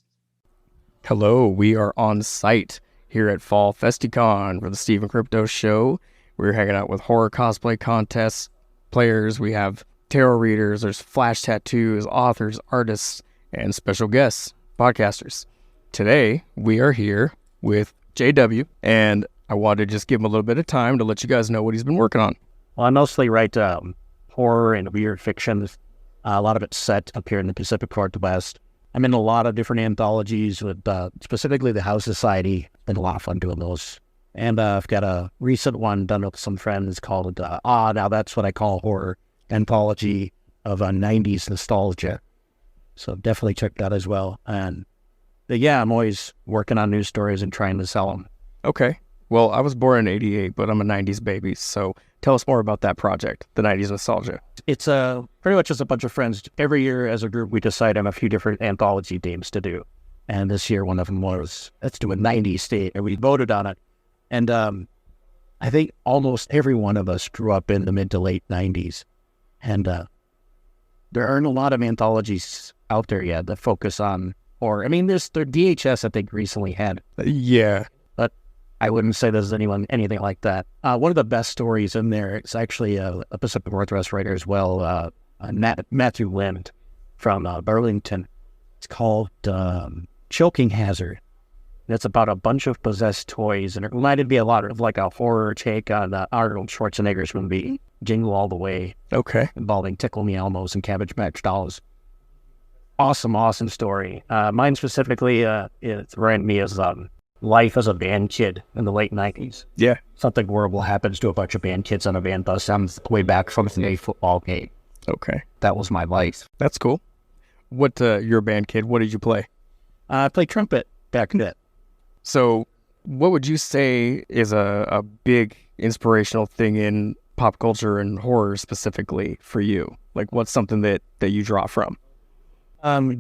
Hello, we are on site here at Fall Festi-Con for the Stephen Crypto Show. We're hanging out with horror cosplay contest players. We have tarot readers, there's flash tattoos, authors, artists, and special guests, podcasters. Today, we are here with JW, and I wanted to just give him a little bit of time to let you guys know what he's been working on. Well, I mostly write horror and weird fiction. A lot of it's set up here in the Pacific Northwest. I'm in a lot of different anthologies with specifically the House Society. Been a lot of fun doing those. And I've got a recent one done with some friends called Now That's What I Call Horror, anthology of 90s nostalgia. So definitely check that as well. And yeah, I'm always working on new stories and trying to sell them. Okay. Well, I was born in 88, but I'm a 90s baby. So tell us more about that project, the 90s nostalgia. It's pretty much just a bunch of friends. Every year as a group, we decide on a few different anthology themes to do. And this year, one of them was, let's do a 90s theme. And we voted on it. And I think almost every one of us grew up in the mid to late 90s. And there aren't a lot of anthologies out there yet that focus on horror. I mean, there's the DHS, I think, recently had. Yeah. But I wouldn't say there's anything like that. One of the best stories in there, it's actually a Pacific Northwest writer as well, Matthew Lind from Burlington. It's called Choking Hazard. It's about a bunch of possessed toys, and it reminded me a lot of like a horror take on Arnold Schwarzenegger's movie, Jingle All the Way. Okay. Involving Tickle Me Elmos and Cabbage Patch Dolls. Awesome story. Mine specifically, it reminded me of life as a band kid in the late 90s. Yeah. Something horrible happens to a bunch of band kids on a van bus on the way back from a football game. Okay. That was my life. That's cool. What, you're a band kid, what did you play? I played trumpet back then. So what would you say is a big inspirational thing in pop culture and horror specifically for you? Like, what's something that you draw from?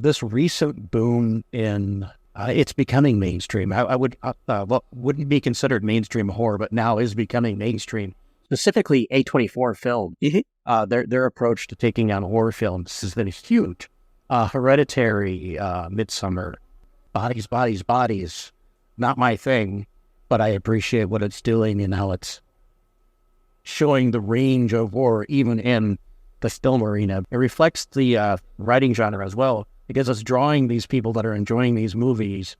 This recent boom in it's becoming mainstream. I wouldn't be considered mainstream horror, but now is becoming mainstream. Specifically, A24 film. Their approach to taking on horror films has been huge. Hereditary, Midsummer, Bodies. Not my thing, but I appreciate what it's doing and how it's showing the range of horror even in the film arena. It reflects the writing genre as well, because it's drawing these people that are enjoying these movies.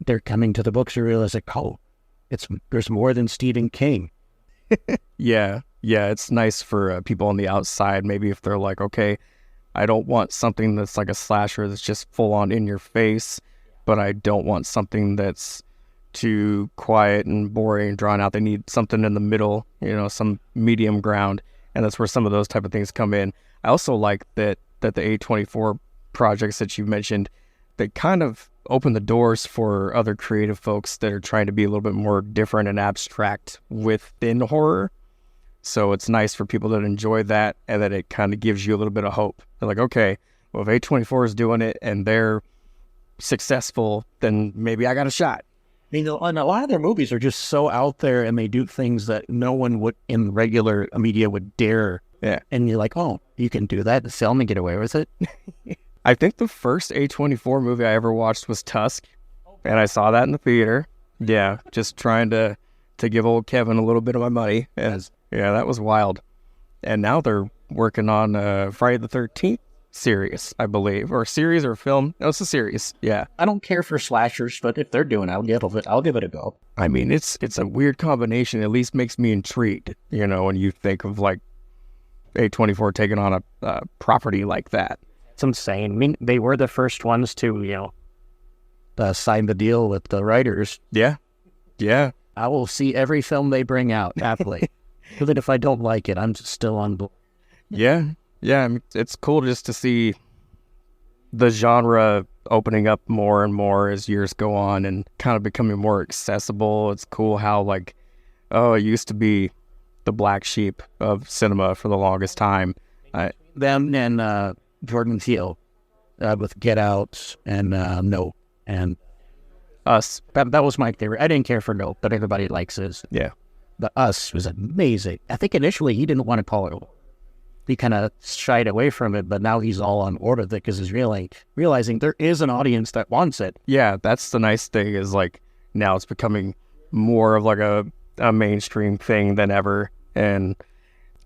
They're coming to the books to realize, like, oh, there's more than Stephen King. Yeah, it's nice for people on the outside, maybe if they're like, okay, I don't want something that's like a slasher that's just full on in your face, but I don't want something that's too quiet and boring and drawn out. They need something in the middle, some medium ground, and that's where some of those type of things come in. I also like that the A24 projects that you mentioned, they kind of open the doors for other creative folks that are trying to be a little bit more different and abstract within horror. So it's nice for people that enjoy that, and that it kind of gives you a little bit of hope. They're like, okay, well, if A24 is doing it and they're successful, then maybe I got a shot. I mean, a lot of their movies are just so out there, and they do things that no one would in regular media would dare. Yeah. And you're like, oh, you can do that in film and get away with it. I think the first A24 movie I ever watched was Tusk, and I saw that in the theater. Yeah, just trying to give old Kevin a little bit of my money. And yeah, that was wild. And now they're working on Friday the 13th series, I believe, or series or film. No, it's a series. Yeah. I don't care for slashers, but if they're doing it, I'll give it a go. I mean, it's a weird combination. At least makes me intrigued, when you think of like A24 taking on a property like that. It's insane. I mean, they were the first ones to, sign the deal with the writers. Yeah. I will see every film they bring out happily. Even if I don't like it, I'm just still on board. Yeah. I mean, it's cool just to see the genre opening up more and more as years go on and kind of becoming more accessible. It's cool how it used to be the black sheep of cinema for the longest time. Them and Jordan Peele with Get Out and Nope and Us. That was my favorite. I didn't care for Nope, but everybody likes it. Yeah. The Us was amazing. I think initially he didn't want to call it. He kind of shied away from it, but now he's all on board with it because he's realizing there is an audience that wants it. Yeah, that's the nice thing is now it's becoming more of a mainstream thing than ever, and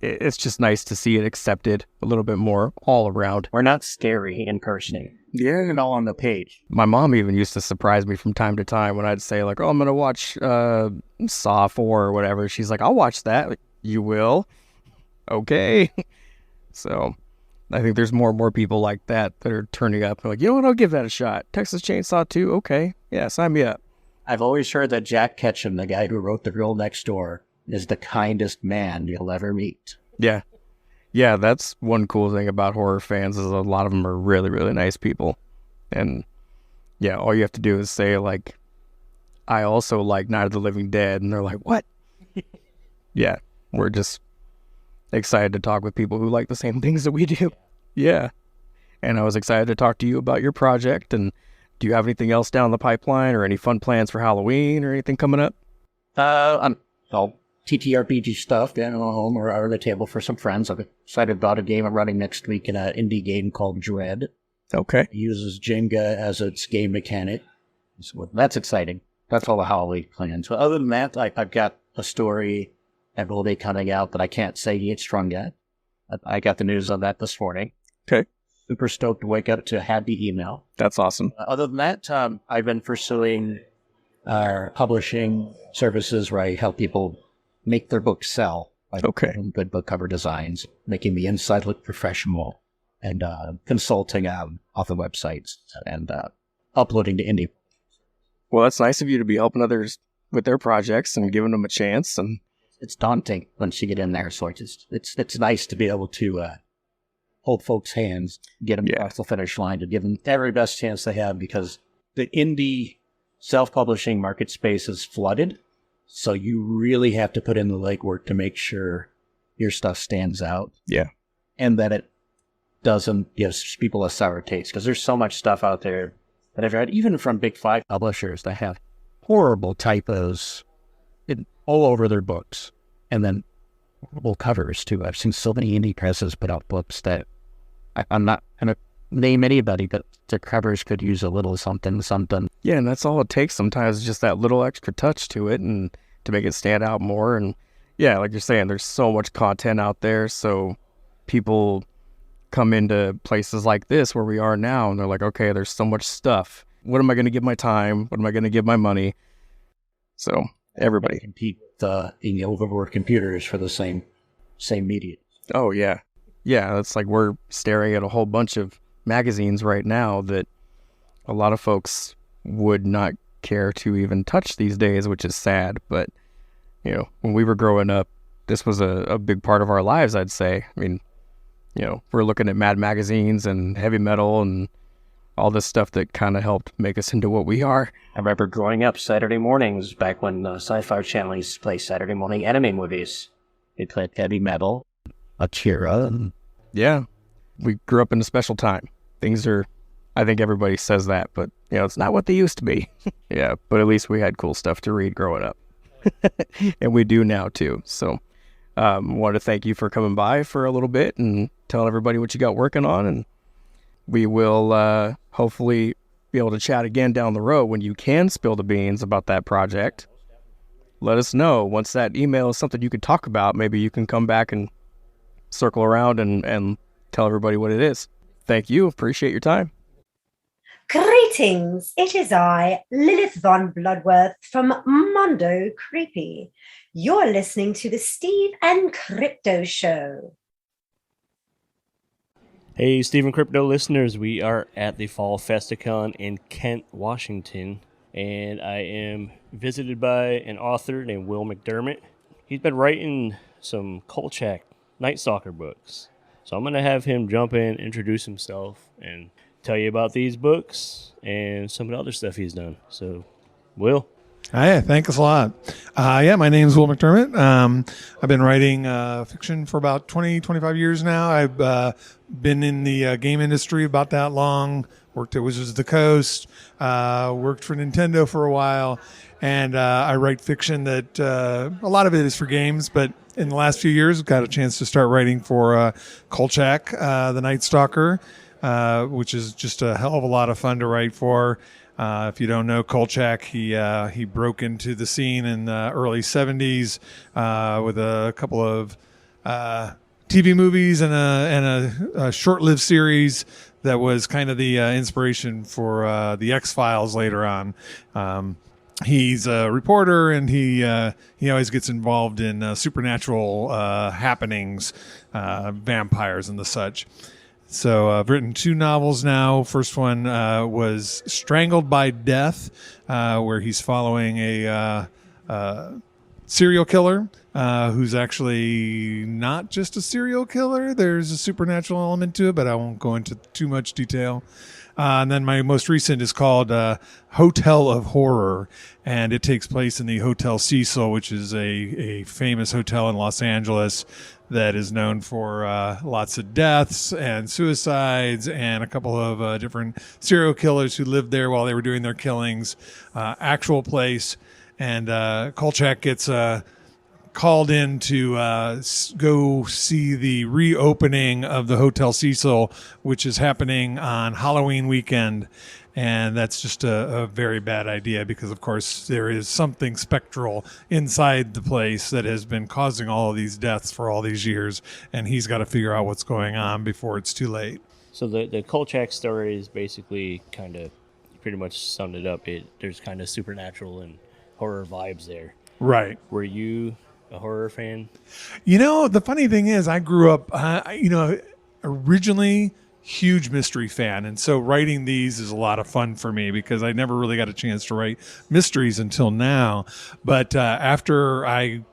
it's just nice to see it accepted a little bit more all around. We're not scary in person. Yeah, and all on the page. My mom even used to surprise me from time to time when I'd say oh, I'm gonna watch Saw 4 or whatever. She's like, I'll watch that. You will? Okay. So I think there's more and more people like that are turning up. They're like, you know what? I'll give that a shot. Texas Chainsaw 2? Okay. Yeah, sign me up. I've always heard that Jack Ketchum, the guy who wrote The Girl Next Door, is the kindest man you'll ever meet. Yeah. Yeah, that's one cool thing about horror fans is a lot of them are really, really nice people. And yeah, all you have to do is say, like, I also like Night of the Living Dead. And they're like, what? Yeah, we're just excited to talk with people who like the same things that we do. Yeah. And I was excited to talk to you about your project. And do you have anything else down the pipeline or any fun plans for Halloween or anything coming up? I'm all TTRPG stuff down at home or at the table for some friends. I'm excited about a game I'm running next week in an indie game called Dread. Okay. It uses Jenga as its game mechanic. So that's exciting. That's all the Halloween plans. But other than that, I've got a story that will be coming out that I can't say yet strung yet. I got the news on that this morning. Okay. Super stoked to wake up to a happy email. That's awesome. Other than that, I've been pursuing our publishing services where I help people make their books sell. By doing good book cover designs, making the inside look professional, and consulting off the websites and uploading to indie. Well, that's nice of you to be helping others with their projects and giving them a chance. And it's daunting once you get in there, so it's nice to be able to hold folks' hands, get them across the finish line, to give them every best chance they have, because the indie self-publishing market space is flooded. So you really have to put in the legwork to make sure your stuff stands out. Yeah. And that it doesn't give people a sour taste. Because there's so much stuff out there that I've read, even from big 5 publishers, that have horrible typos all over their books. And then horrible covers, too. I've seen so many indie presses put out books that I'm not going to name anybody, but their covers could use a little something. Yeah, and that's all it takes sometimes, just that little extra touch to it and to make it stand out more. And yeah, like you're saying, there's so much content out there, so people come into places like this where we are now, and they're like, okay, there's so much stuff. What am I going to give my time? What am I going to give my money? So everybody compete overworked computers for the same media. Oh yeah. Yeah, it's like we're staring at a whole bunch of magazines right now that a lot of folks would not care to even touch these days, which is sad. But, you know, when we were growing up, this was a big part of our lives, I'd say. I mean, you know, we're looking at Mad magazines and heavy metal and all this stuff that kind of helped make us into what we are. I remember growing up Saturday mornings back when Sci-Fi Channel used to play Saturday morning anime movies. They played heavy metal, Akira. Yeah, we grew up in a special time. Things are, I think everybody says that, but, you know, it's not what they used to be. Yeah, but at least we had cool stuff to read growing up. And we do now, too. So want to thank you for coming by for a little bit and telling everybody what you got working on. And we will hopefully be able to chat again down the road when you can spill the beans about that project. Let us know. Once that email is something you could talk about, maybe you can come back and circle around and tell everybody what it is. Thank you. Appreciate your time. Greetings. It is I, Lilith Von Bloodworth from Mondo Creepy. You're listening to the Steve and Crypto Show. Hey, Steve and Crypto listeners. We are at the Fall Festi-Con in Kent, Washington, and I am visited by an author named Will McDermott. He's been writing some Kolchak Night Stalker books. So I'm going to have him jump in, introduce himself, and tell you about these books and some of the other stuff he's done. So, Will. Hi, thanks a lot. My name's Will McDermott. I've been writing fiction for about 25 years now. I've been in the game industry about that long, worked at Wizards of the Coast, worked for Nintendo for a while, and I write fiction that a lot of it is for games, but in the last few years, got a chance to start writing for Kolchak, the Night Stalker, which is just a hell of a lot of fun to write for. If you don't know Kolchak, he broke into the scene in the early 70s with a couple of TV movies and a short-lived series that was kind of the inspiration for the X-Files later on. He's a reporter, and he always gets involved in supernatural happenings, vampires and the such. So I've written 2 novels now. First one was Strangled by Death, where he's following a serial killer who's actually not just a serial killer. There's a supernatural element to it, but I won't go into too much detail. And then my most recent is called Hotel of Horror, and it takes place in the Hotel Cecil, which is a famous hotel in Los Angeles that is known for lots of deaths and suicides and a couple of different serial killers who lived there while they were doing their killings. Actual place. And Kolchak gets called in to go see the reopening of the Hotel Cecil, which is happening on Halloween weekend. And that's just a very bad idea because, of course, there is something spectral inside the place that has been causing all of these deaths for all these years. And he's got to figure out what's going on before it's too late. So the Kolchak story is basically kind of pretty much summed it up. There's kind of supernatural and horror vibes there. Right. Were you a horror fan? You know, the funny thing is I grew up, originally huge mystery fan. And so writing these is a lot of fun for me because I never really got a chance to write mysteries until now. But after I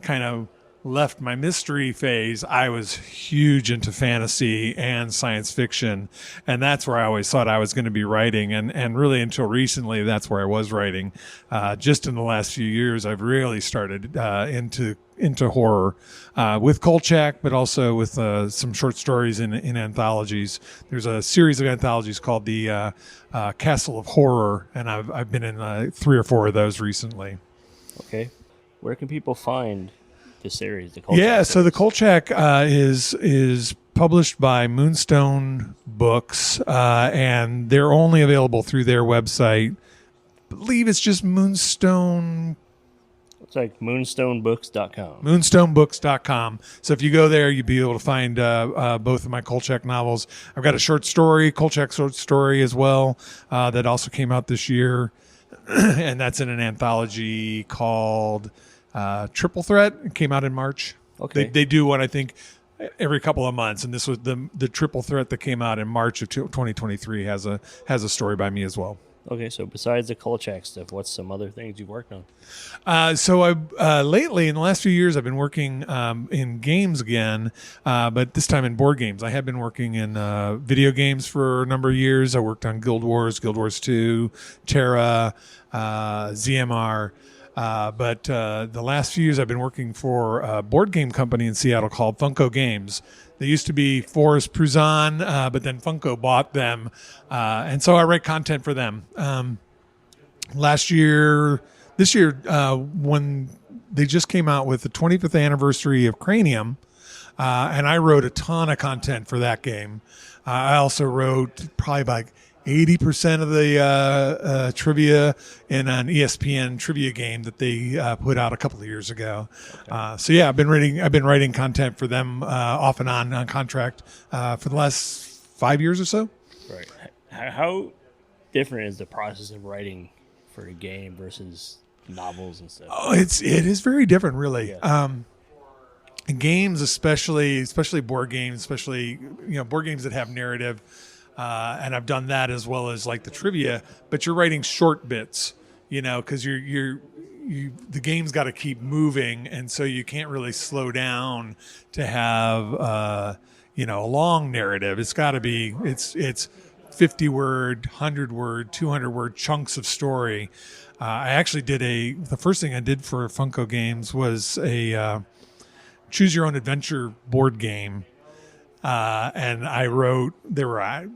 kind of left my mystery phase, I was huge into fantasy and science fiction. And that's where I always thought I was going to be writing. And really until recently, that's where I was writing. Just in the last few years, I've really started into horror with Kolchak, but also with some short stories in anthologies. There's a series of anthologies called the Castle of Horror, and I've been in 3 or 4 of those recently. Okay. Where can people find the series? The Kolchak series? So the Kolchak is published by Moonstone Books, and they're only available through their website. I believe it's just Moonstone. It's like moonstonebooks.com. Moonstonebooks.com. So if you go there, you'll be able to find both of my Kolchak novels. I've got a short story, Kolchak short story as well, that also came out this year. And that's in an anthology called Triple Threat. It came out in March. Okay. They do one, I think, every couple of months. And this was the Triple Threat that came out in March of 2023 has a story by me as well. Okay, so besides the Kolchak stuff, what's some other things you've worked on? So I lately, in the last few years, I've been working in games again, but this time in board games. I have been working in video games for a number of years. I worked on Guild Wars 2, Terra, ZMR. But the last few years, I've been working for a board game company in Seattle called Funko Games. They used to be Forest Pruzan, but then Funko bought them. And so I write content for them. This year, when they just came out with the 25th anniversary of Cranium, and I wrote a ton of content for that game. I also wrote probably like 80% of the trivia in an ESPN trivia game that they put out a couple of years ago. Okay. So yeah, I've been writing content for them off and on contract for the last 5 years or so. Right. How different is the process of writing for a game versus novels and stuff? Oh, it is very different, really. Yeah. Games, especially board games, board games that have narrative. And I've done that as well as like the trivia, but you're writing short bits, because the game's got to keep moving, and so you can't really slow down to have a long narrative. It's got to be it's 50 word, 100 word, 200 word chunks of story. I actually did the first thing I did for Funko Games was a choose your own adventure board game, and I wrote there were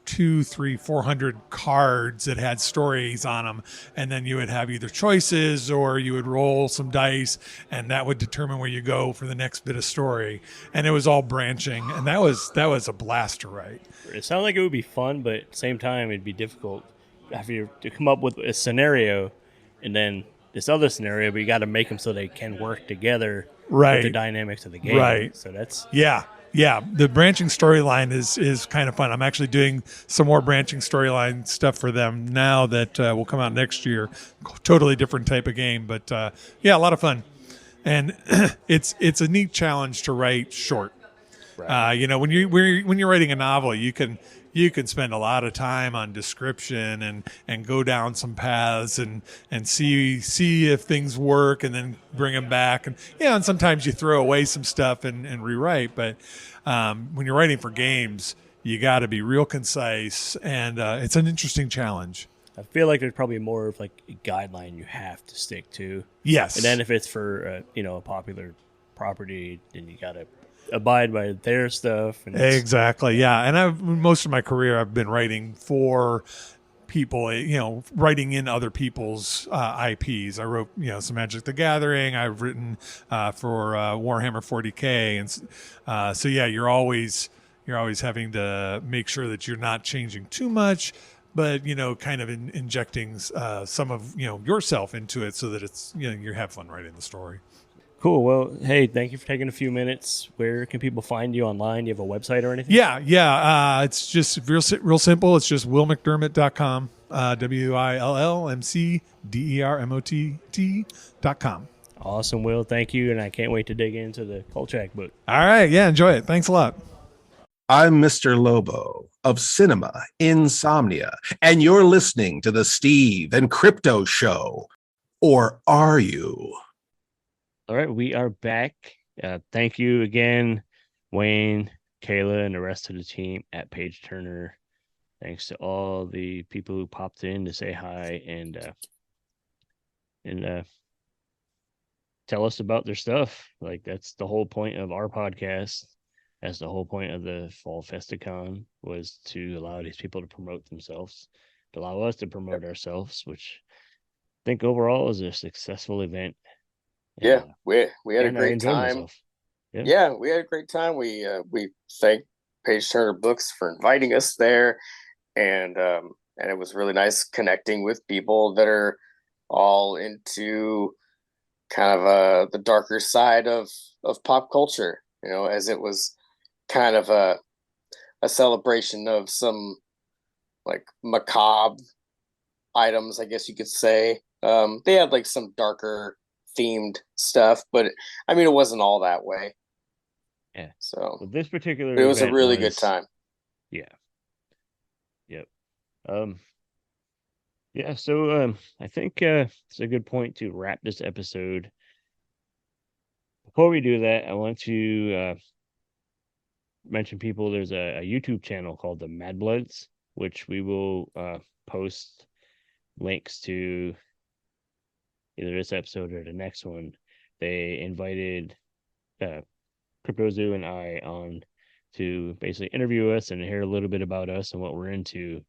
200, 300, 400 cards that had stories on them, and then you would have either choices or you would roll some dice, and that would determine where you go for the next bit of story. And it was all branching, and that was a blast to write. It sounded like it would be fun, but at the same time it'd be difficult to come up with a scenario and then this other scenario, but you got to make them so they can work together with the dynamics of the game. Right. So that's Yeah, the branching storyline is kind of fun. I'm actually doing some more branching storyline stuff for them now that will come out next year. Totally different type of game, but a lot of fun. And it's a neat challenge to write short. Right. When you're writing a novel, you can spend a lot of time on description and go down some paths and see if things work and then bring them back, and sometimes you throw away some stuff and rewrite. But when you're writing for games, you got to be real concise, and it's an interesting challenge. I feel like there's probably more of like a guideline you have to stick to. Yes. And then if it's for a popular property, then you got to abide by their stuff. And exactly. Yeah. And most of my career I've been writing for people, writing in other people's IPs. I wrote, some Magic the Gathering. I've written for Warhammer 40K, and so yeah, you're always having to make sure that you're not changing too much, but kind of injecting some of yourself into it so that it's you have fun writing the story. Cool. Well, hey, thank you for taking a few minutes. Where can people find you online? Do you have a website or anything? Yeah. It's just real simple. It's just willmcdermott.com. WILLMCDERMOTT.com. Awesome, Will. Thank you, and I can't wait to dig into the Kolchak book. All right. Yeah, enjoy it. Thanks a lot. I'm Mr. Lobo of Cinema Insomnia, and you're listening to the Steve and Crypto Show. Or are you? All right, we are back. Thank you again, Wayne, Kayla, and the rest of the team at Page Turner. Thanks to all the people who popped in to say hi and tell us about their stuff. Like, that's the whole point of our podcast. That's the whole point of the Fall Festi-Con, was to allow these people to promote themselves, to allow us to promote ourselves, which I think overall is a successful event. Yeah, we had a great time. Yeah, we had a great time. We thank Page Turner Books for inviting us there, and it was really nice connecting with people that are all into kind of the darker side of pop culture. As it was kind of a celebration of some like macabre items, I guess you could say. They had like some darker themed stuff, but I mean, it wasn't all that way. Yeah. So this particular it was a really good time. Yeah. Yep. Yeah. So I think it's a good point to wrap this episode. Before we do that, I want to mention people. There's a YouTube channel called the Mad Bloods, which we will post links to either this episode or the next one. They invited CryptoZoo and I on to basically interview us and hear a little bit about us and what we're into.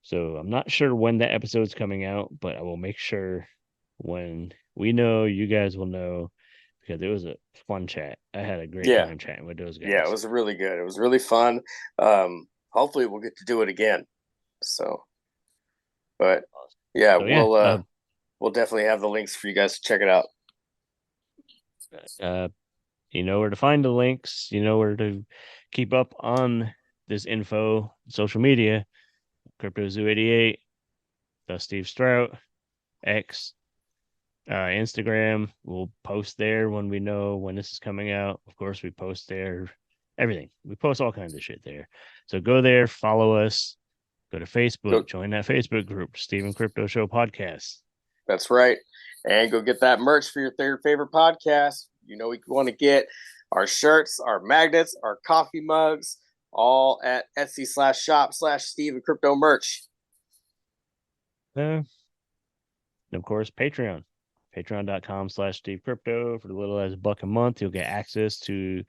So I'm not sure when that episode's coming out, but I will make sure when we know, you guys will know, because it was a fun chat. I had a great time chatting with those guys. Yeah, it was really good. It was really fun. Hopefully we'll get to do it again. So, but yeah, we'll definitely have the links for you guys to check it out. You know where to find the links. You know where to keep up on this info. Social media, CryptoZoo88, the Steve Strout, X, Instagram. We'll post there when we know when this is coming out. Of course, we post there everything. We post all kinds of shit there. So go there, follow us. Go to Facebook, join that Facebook group, Steve and Crypto Show Podcast. That's right. And go get that merch for your third favorite podcast. You want to get our shirts, our magnets, our coffee mugs, all at Etsy/shop/Steve and Crypto merch. And of course, Patreon. Patreon.com/Steve Crypto. For the little as $1 a month, you'll get access to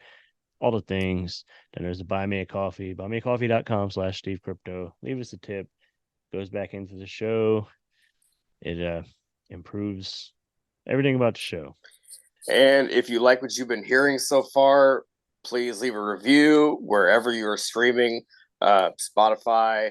all the things. Then there's the Buy Me a Coffee, buymeacoffee.com/Steve Crypto. Leave us a tip. Goes back into the show. It improves everything about the show. And if you like what you've been hearing so far, please leave a review wherever you are streaming. Spotify,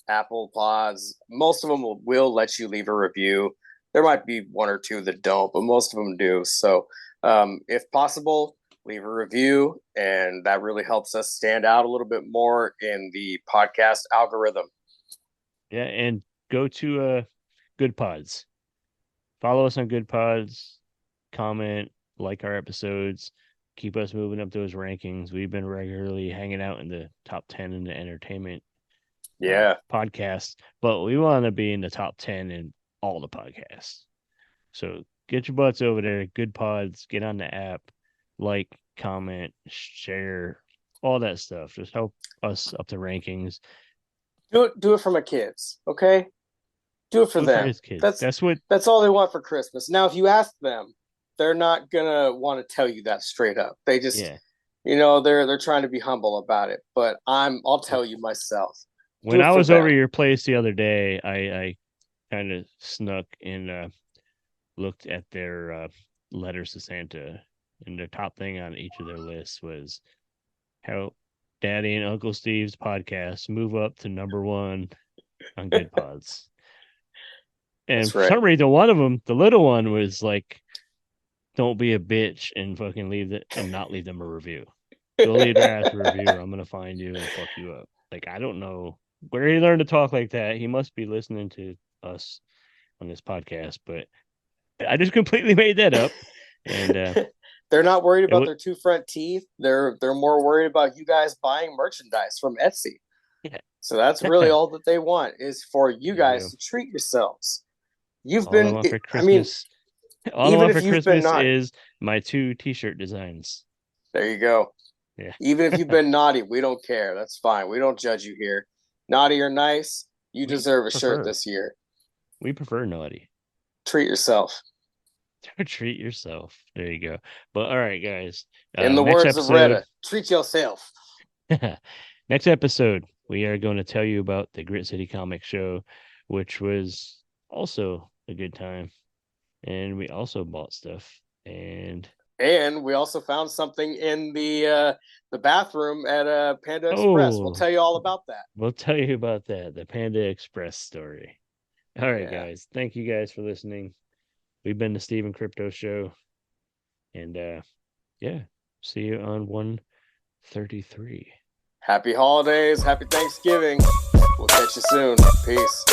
Apple Pods, most of them will let you leave a review. There might be one or two that don't, but most of them do. So if possible, leave a review, and that really helps us stand out a little bit more in the podcast algorithm. Yeah, and go to Good Pods. Follow us on Good Pods. Comment, like our episodes. keep us moving up those rankings. We've been regularly hanging out in the top 10 in the entertainment podcasts, but we want to be in the top 10 in all the podcasts. So get your butts over there. Good pods. Get on the app. Like, comment, share, all that stuff. Just help us up the rankings. Do it for my kids, okay? Do it for them. That's all they want for Christmas. Now, if you ask them, they're not gonna want to tell you that straight up. They just, they're trying to be humble about it. But I'll tell you myself. When I was over your place the other day, I kind of snuck and looked at their letters to Santa, and their top thing on each of their lists was how Daddy and Uncle Steve's podcast move up to number 1 on Good Pods. And for some reason, one of them, the little one, was like, "Don't be a bitch and fucking not leave them a review. Go leave their ass a review, or I'm gonna find you and fuck you up." Like, I don't know where he learned to talk like that. He must be listening to us on this podcast, but I just completely made that up. And they're not worried about their 2 front teeth. They're more worried about you guys buying merchandise from Etsy. Yeah. So that's really all that they want, is for you guys to treat yourselves. You've been, for Christmas. All I want for Christmas is my 2 t-shirt designs. There you go. Yeah. Even if you've been naughty, we don't care. That's fine. We don't judge you here. Naughty or nice, you deserve a shirt this year. We prefer naughty. Treat yourself. Treat yourself. There you go. But all right, guys. In the words of Retta, treat yourself. Next episode, we are going to tell you about the Grit City Comic Show, which was also a good time. And we also bought stuff. And we also found something in the bathroom at Panda Express. We'll tell you all about that. We'll tell you about that, the Panda Express story. All right, guys. Thank you guys for listening. We've been the Steve and Crypto Show. And see you on 133. Happy holidays. Happy Thanksgiving. We'll catch you soon. Peace.